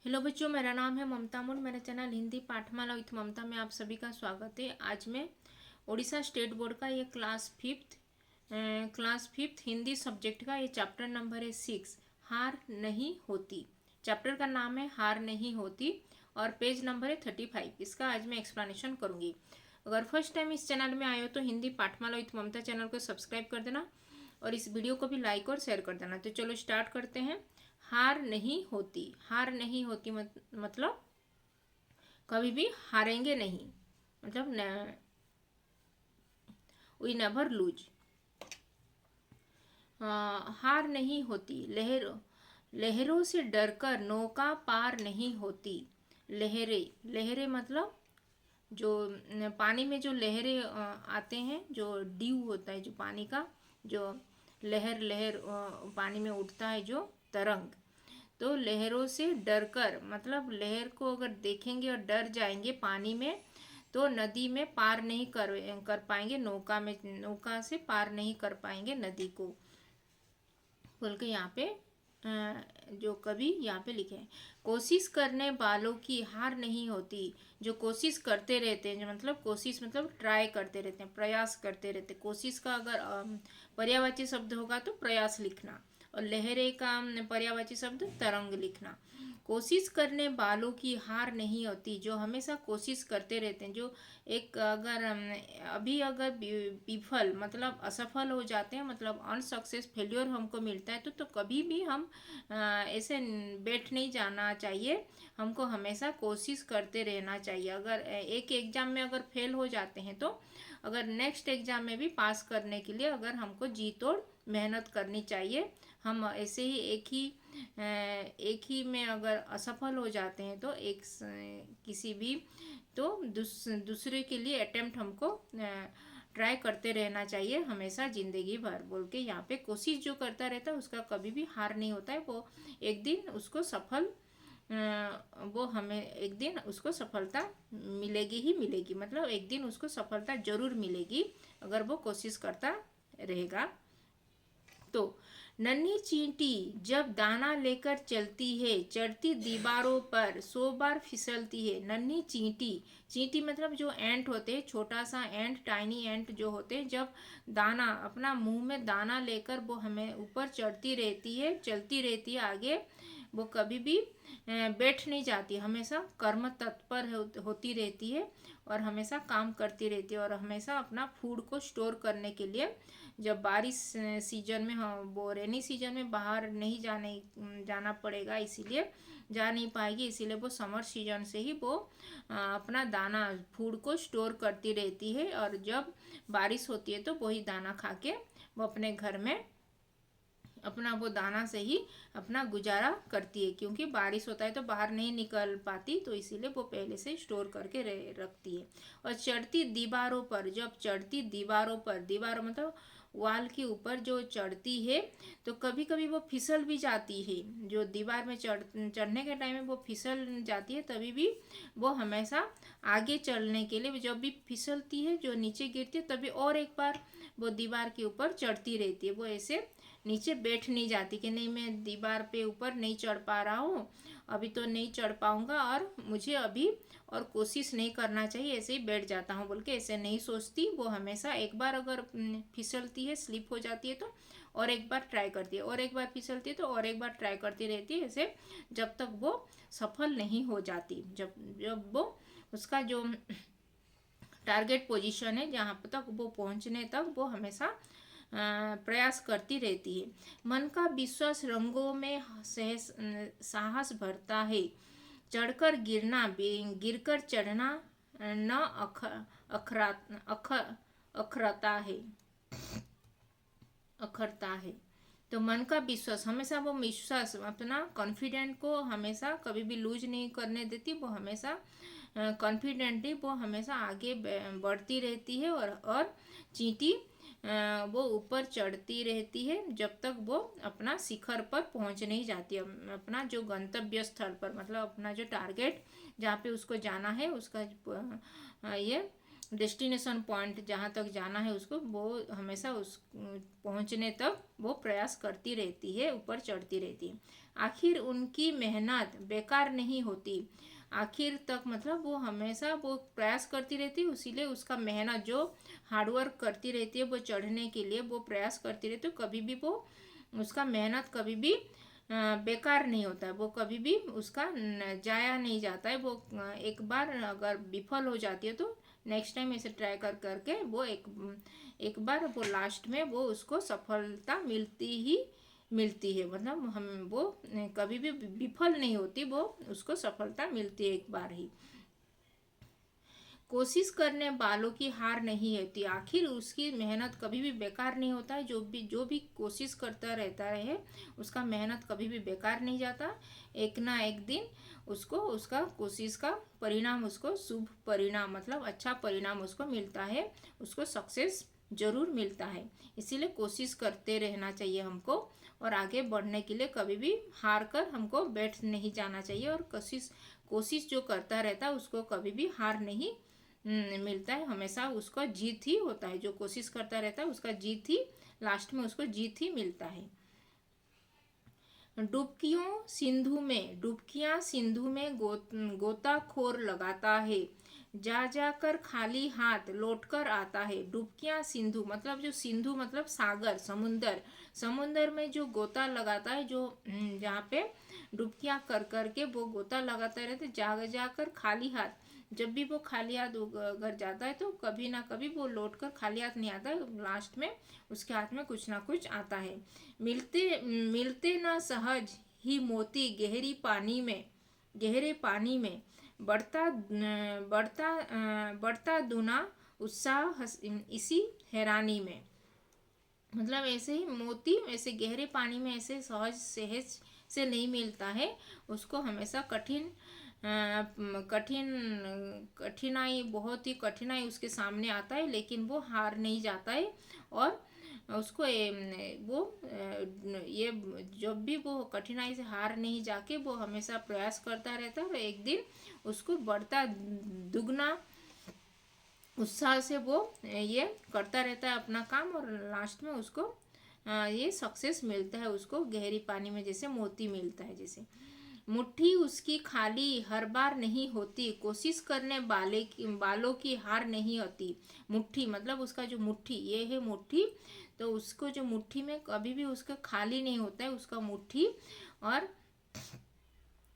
Hello बच्चों, मेरा नाम है ममता मुंड। मेरे चैनल हिंदी पाठमाला विथ ममता में आप सभी का स्वागत है। आज मैं उड़ीसा स्टेट बोर्ड का ये क्लास फिफ्थ हिंदी सब्जेक्ट का ये चैप्टर नंबर है 6, हार नहीं होती। चैप्टर का नाम है हार नहीं होती और पेज नंबर है 35। इसका आज मैं एक्सप्लेनेशन करूँगी। अगर फर्स्ट टाइम इस चैनल में आए हो तो हिंदी पाठमाला विथ ममता चैनल को सब्सक्राइब कर देना और इस वीडियो को भी लाइक और शेयर कर देना। तो चलो स्टार्ट करते हैं। हार नहीं होती। हार नहीं होती मतलब कभी भी हारेंगे नहीं, मतलब वी नेवर लूज। हार नहीं होती। लहरों से डरकर नौका पार नहीं होती। लहरें लहरें मतलब जो पानी में जो लहरें आते हैं, जो ड्यू होता है, जो पानी का जो लहर लहर पानी में उठता है, जो तरंग। तो लहरों से डरकर मतलब लहर को अगर देखेंगे और डर जाएंगे पानी में तो नदी में पार नहीं कर पाएंगे, नौका से पार नहीं कर पाएंगे नदी को, बोल के यहाँ पे जो कवि यहाँ पे लिखे हैं। कोशिश करने वालों की हार नहीं होती। जो कोशिश करते रहते हैं, जो मतलब कोशिश मतलब ट्राई करते रहते हैं, प्रयास करते रहते हैं। कोशिश का अगर पर्यायवाची शब्द होगा तो प्रयास लिखना, और लहरे का पर्यायवाची शब्द तरंग लिखना। कोशिश करने वालों की हार नहीं होती। जो हमेशा कोशिश करते रहते हैं, जो एक अगर अभी अगर विफल मतलब असफल हो जाते हैं, मतलब अनसक्सेस फेल्योर हमको मिलता है तो कभी भी हम ऐसे बैठ नहीं जाना चाहिए। हमको हमेशा कोशिश करते रहना चाहिए। अगर एक एग्ज़ाम में अगर फेल हो जाते हैं तो अगर नेक्स्ट एग्ज़ाम में भी पास करने के लिए अगर हमको जी तोड़ मेहनत करनी चाहिए। हम ऐसे ही एक ही में अगर असफल हो जाते हैं तो किसी भी तो दूसरे के लिए अटेम्प्ट हमको ट्राई करते रहना चाहिए हमेशा ज़िंदगी भर, बोल के यहाँ पे कोशिश जो करता रहता है उसका कभी भी हार नहीं होता है। वो एक दिन उसको हमें एक दिन उसको सफलता मिलेगी ही मिलेगी, मतलब एक दिन उसको सफलता जरूर मिलेगी अगर वो कोशिश करता रहेगा। तो नन्ही चींटी जब दाना लेकर चलती है, चढ़ती दीवारों पर 100 बार फिसलती है। नन्ही चींटी, चींटी मतलब जो एंट होते हैं, छोटा सा एंट, टाइनी एंट जो होते हैं, जब दाना अपना मुंह में दाना लेकर वो हमें ऊपर चढ़ती रहती है, चलती रहती है आगे, वो कभी भी बैठ नहीं जाती, हमेशा कर्म तत्पर होती रहती है और हमेशा काम करती रहती है। और हमेशा अपना फूड को स्टोर करने के लिए जब बारिश सीजन में, हाँ वो रेनी सीजन में बाहर नहीं जाना पड़ेगा, इसीलिए जा नहीं पाएगी, इसीलिए वो समर सीजन से ही वो अपना दाना फूड को स्टोर करती रहती है। और जब बारिश होती है तो वही दाना खा के वो अपने घर में अपना वो दाना से ही अपना गुजारा करती है, क्योंकि बारिश होता है तो बाहर नहीं निकल पाती, तो इसीलिए वो पहले से स्टोर करके रखती है। और चढ़ती दीवारों पर, जब चढ़ती दीवारों पर, दीवार मतलब वाल के ऊपर जो चढ़ती है तो कभी कभी वो फिसल भी जाती है। जो दीवार में चढ़ने के टाइम में वो फिसल जाती है, तभी भी वो हमेशा आगे चलने के लिए जब भी फिसलती है, जो नीचे गिरती है, तभी और एक बार वो दीवार के ऊपर चढ़ती रहती है। वो ऐसे नीचे बैठ नहीं जाती कि नहीं मैं दीवार पे ऊपर नहीं चढ़ पा रहा हूँ, अभी तो नहीं चढ़ पाऊँगा और मुझे अभी और कोशिश नहीं करना चाहिए, ऐसे ही बैठ जाता हूँ, बोल के ऐसे नहीं सोचती। वो हमेशा एक बार अगर फिसलती है, स्लिप हो जाती है तो और एक बार ट्राई करती है, और एक बार फिसलती है तो और एक बार ट्राई करती रहती है, ऐसे जब तक वो सफल नहीं हो जाती। जब जब वो उसका जो टारगेट पोजीशन है जहाँ तक वो पहुँचने तक वो हमेशा प्रयास करती रहती है। मन का विश्वास रंगों में साहस भरता है। चढ़कर गिरना, गिरकर चढ़ना न अखरा अख अखरता है अखरता है। तो मन का विश्वास, हमेशा वो विश्वास अपना कॉन्फिडेंट को हमेशा कभी भी लूज नहीं करने देती। वो हमेशा कॉन्फिडेंटली वो हमेशा आगे बढ़ती रहती है। और चींटी वो ऊपर चढ़ती रहती है जब तक वो अपना शिखर पर पहुंच नहीं जाती, अपना जो गंतव्य स्थल पर, मतलब अपना जो टारगेट जहाँ पे उसको जाना है उसका ये डेस्टिनेशन पॉइंट जहाँ तक जाना है उसको, वो हमेशा उस पहुँचने तक वो प्रयास करती रहती है, ऊपर चढ़ती रहती है। आखिर उनकी मेहनत बेकार नहीं होती। आखिर तक मतलब वो हमेशा वो प्रयास करती रहती है, इसीलिए उसका मेहनत जो हार्डवर्क करती रहती है वो चढ़ने के लिए वो प्रयास करती रहती है, कभी भी वो उसका मेहनत कभी भी बेकार नहीं होता है, वो कभी भी उसका जाया नहीं जाता है। वो एक बार अगर विफल हो जाती है तो नेक्स्ट टाइम ऐसे ट्राई कर करके वो एक बार वो लास्ट में वो उसको सफलता मिलती है। मतलब हम वो कभी भी विफल नहीं होती, वो उसको सफलता मिलती है एक बार ही। कोशिश करने वालों की हार नहीं होती। आखिर उसकी मेहनत कभी भी बेकार नहीं होता है। जो भी कोशिश करता रहता है उसका मेहनत कभी भी बेकार नहीं जाता। एक ना एक दिन उसको उसका कोशिश का परिणाम, उसको शुभ परिणाम मतलब अच्छा परिणाम उसको मिलता है, उसको सक्सेस जरूर मिलता है। इसीलिए कोशिश करते रहना चाहिए हमको, और आगे बढ़ने के लिए कभी भी हार कर हमको बैठ नहीं जाना चाहिए। और कोशिश कोशिश जो करता रहता है उसको कभी भी हार नहीं मिलता है, हमेशा उसका जीत ही होता है। जो कोशिश करता रहता है उसका जीत ही, लास्ट में उसको जीत ही मिलता है। डुबकियां सिंधु में गोताखोर लगाता है, जा जाकर खाली हाथ लौटकर आता है। डुबकियां सिंधु मतलब जो सिंधु मतलब सागर, समुंदर, समुंदर में जो गोता लगाता है, जो जहाँ पे डुबकियां कर करके वो गोता लगाता रहता है, जा जाकर खाली हाथ। जब भी वो खाली हाथ अगर जाता है तो कभी ना कभी वो लौट कर खाली हाथ नहीं आता है, लास्ट में उसके हाथ में कुछ ना कुछ आता है। मिलते मिलते ना सहज ही मोती गहरे पानी में बढ़ता दूना उत्साह इसी हैरानी में। मतलब ऐसे ही मोती ऐसे गहरे पानी में ऐसे सहज से नहीं मिलता है, उसको हमेशा कठिन कठिनाई, बहुत ही कठिनाई उसके सामने आता है, लेकिन वो हार नहीं जाता है। और उसको ये जब भी वो कठिनाई से हार नहीं जाके वो हमेशा प्रयास करता रहता है, और एक दिन उसको बढ़ता दुगना उत्साह से वो ये करता रहता है अपना काम, और लास्ट में उसको ये सक्सेस मिलता है, उसको गहरी पानी में जैसे मोती मिलता है। जैसे मुट्ठी उसकी खाली हर बार नहीं होती, कोशिश करने वालों की हार नहीं होती। मुट्ठी मतलब उसका जो मुट्ठी, ये है मुट्ठी, तो उसको जो मुट्ठी में कभी भी उसका खाली नहीं होता है उसका मुट्ठी। और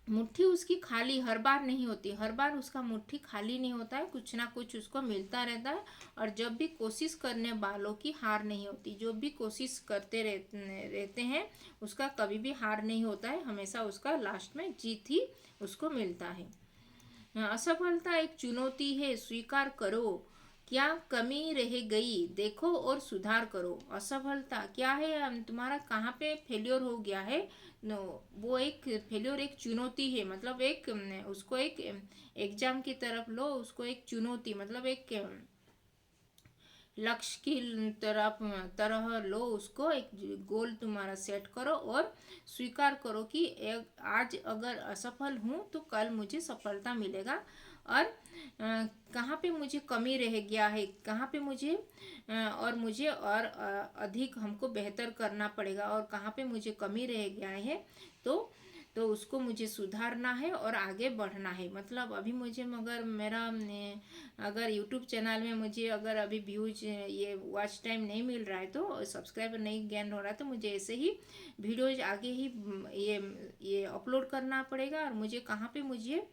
मुट्ठी उसकी खाली हर बार नहीं होती, हर बार उसका मुट्ठी खाली नहीं होता है, कुछ ना कुछ उसको मिलता रहता है। और जब भी कोशिश करने वालों की हार नहीं होती, जो भी कोशिश करते रहते हैं उसका कभी भी हार नहीं होता है, हमेशा उसका लास्ट में जीत ही उसको मिलता है। असफलता एक चुनौती है, स्वीकार करो। क्या कमी रह गई देखो और सुधार करो। असफलता क्या है, तुम्हारा कहाँ पे फेल्योर हो गया है, नो वो एक फेल्योर एक चुनौती है। मतलब एक उसको एक एग्जाम की तरफ लो, उसको एक चुनौती मतलब एक लक्ष्य की तरह लो उसको, एक गोल तुम्हारा सेट करो और स्वीकार करो कि आज अगर असफल हूँ तो कल मुझे सफलता मिलेगा। और कहाँ पे मुझे कमी रह गया है, कहाँ पे मुझे और मुझे और अधिक हमको बेहतर करना पड़ेगा, और कहाँ पे मुझे कमी रह गया है तो उसको मुझे सुधारना है और आगे बढ़ना है। मतलब अभी मुझे मगर मेरा अगर यूट्यूब चैनल में मुझे अगर अभी व्यूज ये वॉच टाइम नहीं मिल रहा है, तो सब्सक्राइबर नहीं गेन हो रहा है, तो मुझे ऐसे ही वीडियोज आगे ही ये अपलोड करना पड़ेगा। और मुझे कहाँ पे मुझे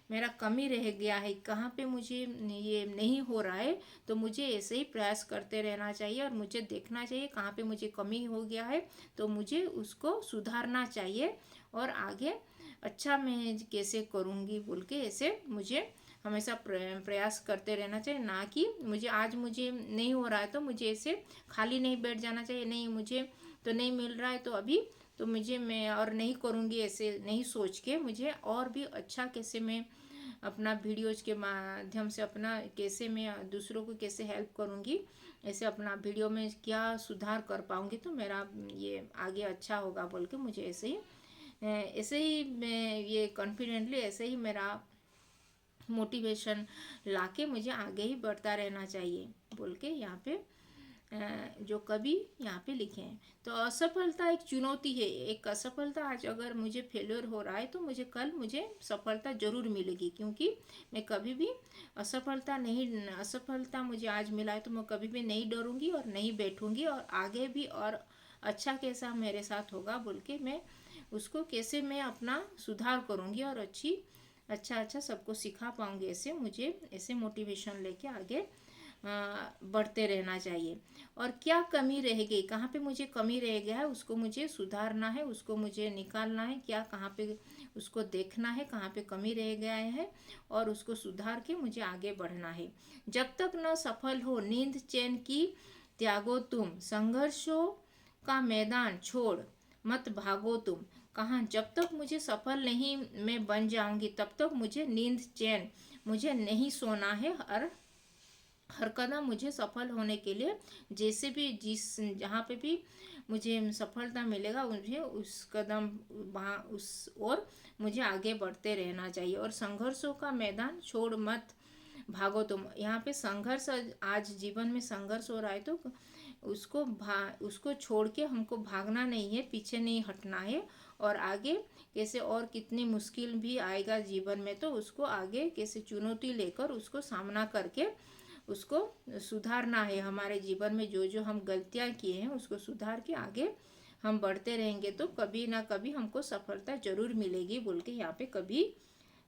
मेरा कमी रह गया है, कहाँ पे मुझे ये नहीं हो रहा है, तो मुझे ऐसे ही प्रयास करते रहना चाहिए, और मुझे देखना चाहिए कहाँ पे मुझे कमी हो गया है, तो मुझे उसको सुधारना चाहिए और आगे अच्छा मैं कैसे करूँगी बोल के ऐसे मुझे हमेशा प्रयास करते रहना चाहिए। ना कि मुझे नहीं हो रहा है तो मुझे ऐसे खाली नहीं बैठ जाना चाहिए, नहीं मुझे तो नहीं मिल रहा है तो अभी तो मैं और नहीं करूँगी, ऐसे नहीं सोच के मुझे और भी अच्छा कैसे मैं अपना वीडियोज के माध्यम से अपना कैसे मैं दूसरों को कैसे हेल्प करूँगी, ऐसे अपना वीडियो में क्या सुधार कर पाऊँगी तो मेरा ये आगे अच्छा होगा बोल के मुझे ऐसे ही मैं ये कॉन्फिडेंटली ऐसे ही मेरा मोटिवेशन लाके मुझे आगे ही बढ़ता रहना चाहिए बोल के यहाँ पे जो कवि यहाँ पे लिखे हैं। तो असफलता एक चुनौती है, एक असफलता आज अगर मुझे फेल्योर हो रहा है तो मुझे सफलता जरूर मिलेगी, क्योंकि मैं कभी भी असफलता मुझे आज मिला है तो मैं कभी भी नहीं डरूंगी और नहीं बैठूंगी, और आगे भी और अच्छा कैसा मेरे साथ होगा बोल के मैं उसको कैसे मैं अपना सुधार करूंगी और अच्छा सबको सिखा पाऊंगी। ऐसे मोटिवेशन लेके आगे बढ़ते रहना चाहिए। और क्या कमी रह गई, कहाँ पे मुझे कमी रह गया है उसको मुझे सुधारना है, उसको मुझे निकालना है, क्या कहाँ पे उसको देखना है, कहाँ पे कमी रह गया है और उसको सुधार के मुझे आगे बढ़ना है। जब तक न सफल हो नींद चैन की त्यागो तुम, संघर्षों का मैदान छोड़ मत भागो तुम। कहाँ जब तक मुझे सफल नहीं मैं बन जाऊंगी तब तक मुझे नींद चैन मुझे नहीं सोना है। हर कदम मुझे सफल होने के लिए जैसे भी जहाँ पे भी मुझे सफलता मिलेगा मुझे उस कदम वहाँ उस और मुझे आगे बढ़ते रहना चाहिए। और संघर्षों का मैदान छोड़ मत भागो तुम। यहाँ पे संघर्ष, आज जीवन में संघर्ष हो रहा है तो उसको छोड़ के हमको भागना नहीं है, पीछे नहीं हटना है, और आगे कैसे और कितनी मुश्किल भी आएगा जीवन में तो उसको आगे कैसे चुनौती लेकर उसको सामना करके उसको सुधारना है। हमारे जीवन में जो हम गलतियाँ किए हैं उसको सुधार के आगे हम बढ़ते रहेंगे तो कभी ना कभी हमको सफलता जरूर मिलेगी बोल के यहाँ पे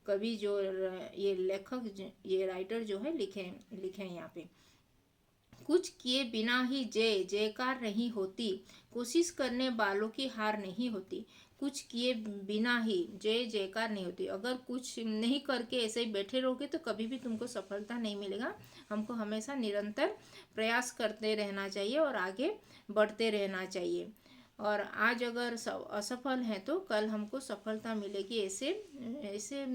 कभी जो ये लेखक ये राइटर जो है लिखे हैं यहाँ पे। कुछ किए बिना ही जय जयकार नहीं होती, कोशिश करने वालों की हार नहीं होती। कुछ किए बिना ही जय जयकार नहीं होती, अगर कुछ नहीं करके ऐसे ही बैठे रहोगे तो कभी भी तुमको सफलता नहीं मिलेगा। हमको हमेशा निरंतर प्रयास करते रहना चाहिए और आगे बढ़ते रहना चाहिए। और आज अगर असफल हैं तो कल हमको सफलता मिलेगी, ऐसे ऐसे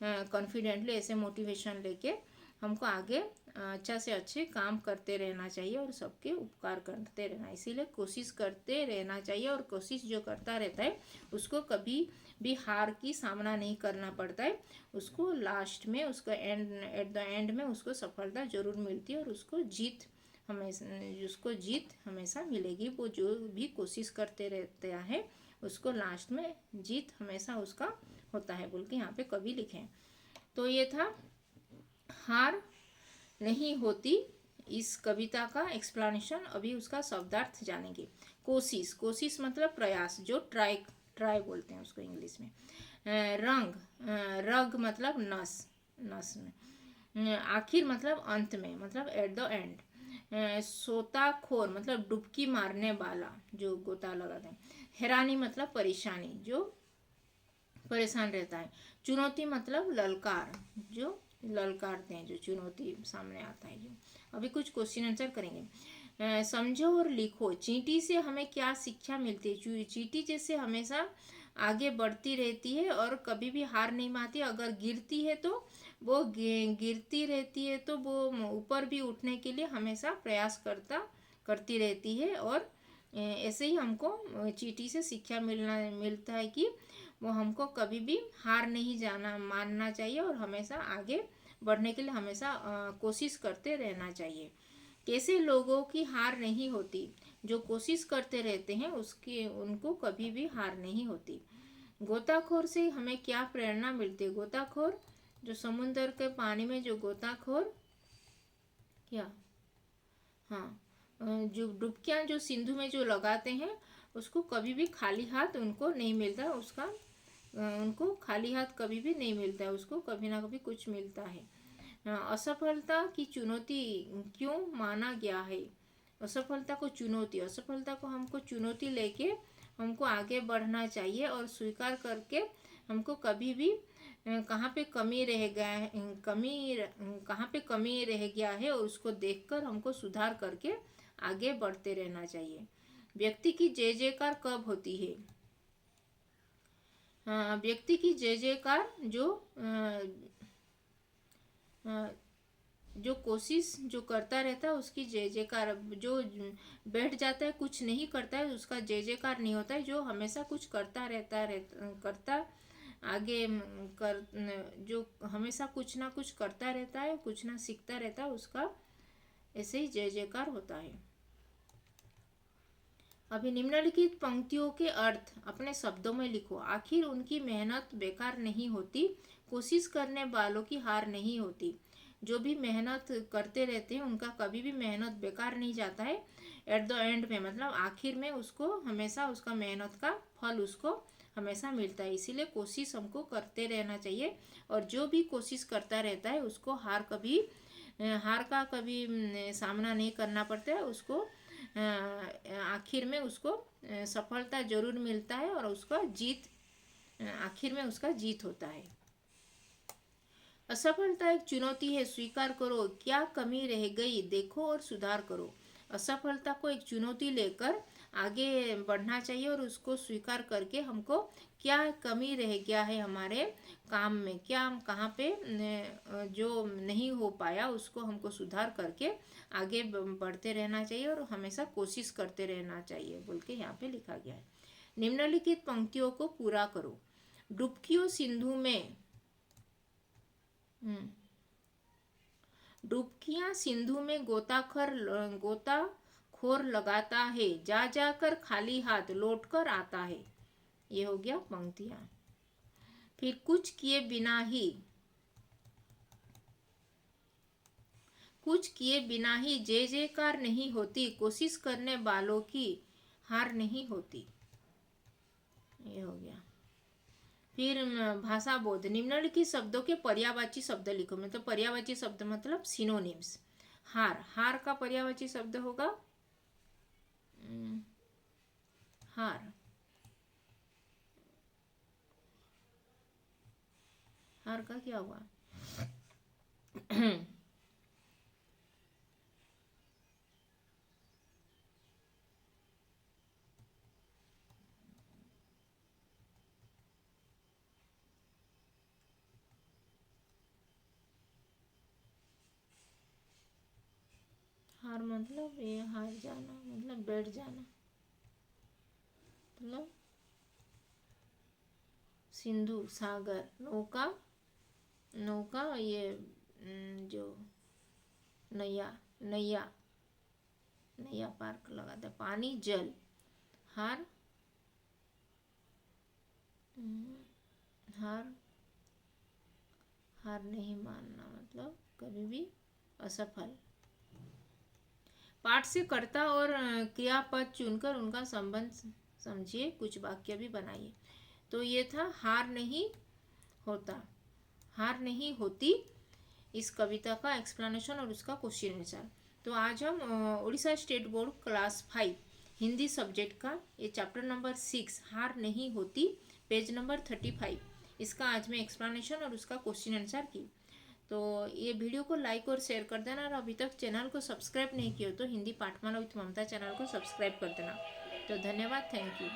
कॉन्फिडेंटली ऐसे मोटिवेशन लेके हमको आगे अच्छा से अच्छे काम करते रहना चाहिए और सबके उपकार करते रहना, इसीलिए कोशिश करते रहना चाहिए। और कोशिश जो करता रहता है उसको कभी भी हार की सामना नहीं करना पड़ता है, उसको लास्ट में एट द एंड में उसको सफलता जरूर मिलती है और उसको जीत हमेशा मिलेगी। वो जो भी कोशिश करते रहता है उसको लास्ट में जीत हमेशा उसका होता है बोल के यहाँ पे कवि लिखे हैं। तो ये था हार नहीं होती इस कविता का एक्सप्लेनेशन। अभी उसका शब्दार्थ जानेंगे। कोशिश मतलब प्रयास, जो ट्राई बोलते हैं उसको इंग्लिश में। रग मतलब नस में। आखिर मतलब अंत में, मतलब एट द एंड। सोताखोर मतलब डुबकी मारने वाला जो गोता लगाते हैं। हैरानी मतलब परेशानी, जो परेशान रहता है। चुनौती मतलब ललकार, जो ललकारते हैं, जो चुनौती सामने आता है। जो अभी कुछ क्वेश्चन आंसर करेंगे। समझो और लिखो, चींटी से हमें क्या शिक्षा मिलती है। चींटी जैसे हमेशा आगे बढ़ती रहती है और कभी भी हार नहीं मानती। अगर गिरती है तो वो गिरती रहती है तो वो ऊपर भी उठने के लिए हमेशा प्रयास करती रहती है। और ऐसे ही हमको चींटी से शिक्षा मिलता है कि वो हमको कभी भी हार नहीं मानना चाहिए और हमेशा आगे बढ़ने के लिए हमेशा कोशिश करते रहना चाहिए। कैसे लोगों की हार नहीं होती, जो कोशिश करते रहते हैं उनको कभी भी हार नहीं होती। गोताखोर से हमें क्या प्रेरणा मिलती है। गोताखोर जो समुद्र के पानी में जो गोताखोर क्या जो डुबकियां जो सिंधु में जो लगाते हैं उसको कभी भी खाली हाथ उनको नहीं मिलता, उनको खाली हाथ कभी भी नहीं मिलता है, उसको कभी ना कभी कुछ मिलता है। असफलता की चुनौती क्यों माना गया है। असफलता को हमको चुनौती लेके हमको आगे बढ़ना चाहिए और स्वीकार करके हमको कभी भी कहाँ पे कमी रह गया है और उसको देखकर हमको सुधार करके आगे बढ़ते रहना चाहिए। व्यक्ति की जय जयकार कब होती है। व्यक्ति की जय जयकार जो कोशिश जो करता रहता है उसकी जय जयकार, जो बैठ जाता है कुछ नहीं करता है उसका जय जयकार नहीं होता है। जो हमेशा कुछ करता आगे जो हमेशा कुछ ना कुछ करता रहता है, कुछ ना सीखता रहता है, उसका ऐसे ही जय जयकार होता है। अभी निम्नलिखित पंक्तियों के अर्थ अपने शब्दों में लिखो। आखिर उनकी मेहनत बेकार नहीं होती, कोशिश करने वालों की हार नहीं होती। जो भी मेहनत करते रहते हैं उनका कभी भी मेहनत बेकार नहीं जाता है। एट द एंड में मतलब आखिर में उसको हमेशा उसका मेहनत का फल उसको हमेशा मिलता है। इसीलिए कोशिश हमको करते रहना चाहिए, और जो भी कोशिश करता रहता है उसको हार का कभी सामना नहीं करना पड़ता है। उसको आखिर में उसको सफलता जरूर मिलता है, और उसका आखिर में उसका जीत होता है। असफलता एक चुनौती है, स्वीकार करो। क्या कमी रह गई देखो और सुधार करो। असफलता को एक चुनौती लेकर आगे बढ़ना चाहिए, और उसको स्वीकार करके हमको क्या कमी रह गया है हमारे काम में, क्या हम कहाँ पे जो नहीं हो पाया उसको हमको सुधार करके आगे बढ़ते रहना चाहिए, और हमेशा कोशिश करते रहना चाहिए बोल के यहाँ पे लिखा गया है। निम्नलिखित पंक्तियों को पूरा करो। डुबकियों सिंधु में डुबकियां सिंधु में गोताखोर लगाता है, जा जाकर खाली हाथ लौट कर आता है। ये हो गया पंक्तियां। फिर कुछ किए बिना ही जय जयकार नहीं होती, कोशिश करने वालों की हार नहीं होती। ये हो गया। फिर भाषा बोध। निम्नलिखित शब्दों के पर्यायवाची शब्द लिखो। मतलब पर्यायवाची शब्द मतलब सिनोनिम्स। हार का पर्यायवाची शब्द होगा हार। हार का क्या हुआ? हार मतलब ये हार जाना, मतलब बैठ जाना, मतलब सिंधु सागर, नौका ये जो नैया नैया नैया पार्क लगाता है, पानी जल। हार हार हार नहीं मानना मतलब कभी भी असफल। पाठ से कर्ता और क्रियापद चुनकर उनका संबंध समझिए, कुछ वाक्य भी बनाइए। तो ये था हार नहीं होती इस कविता का एक्सप्लेनेशन और उसका क्वेश्चन आंसर। तो आज हम Orissa state board class 5 Hindi subject का ये चैप्टर नंबर 6 हार नहीं होती, पेज नंबर 35, इसका आज मैं एक्सप्लेनेशन और उसका क्वेश्चन आंसर की। तो ये वीडियो को लाइक और शेयर कर देना, और अभी तक चैनल को सब्सक्राइब नहीं किया तो हिंदी पाठमाला विथ ममता चैनल को सब्सक्राइब कर देना। तो धन्यवाद, थैंक यू।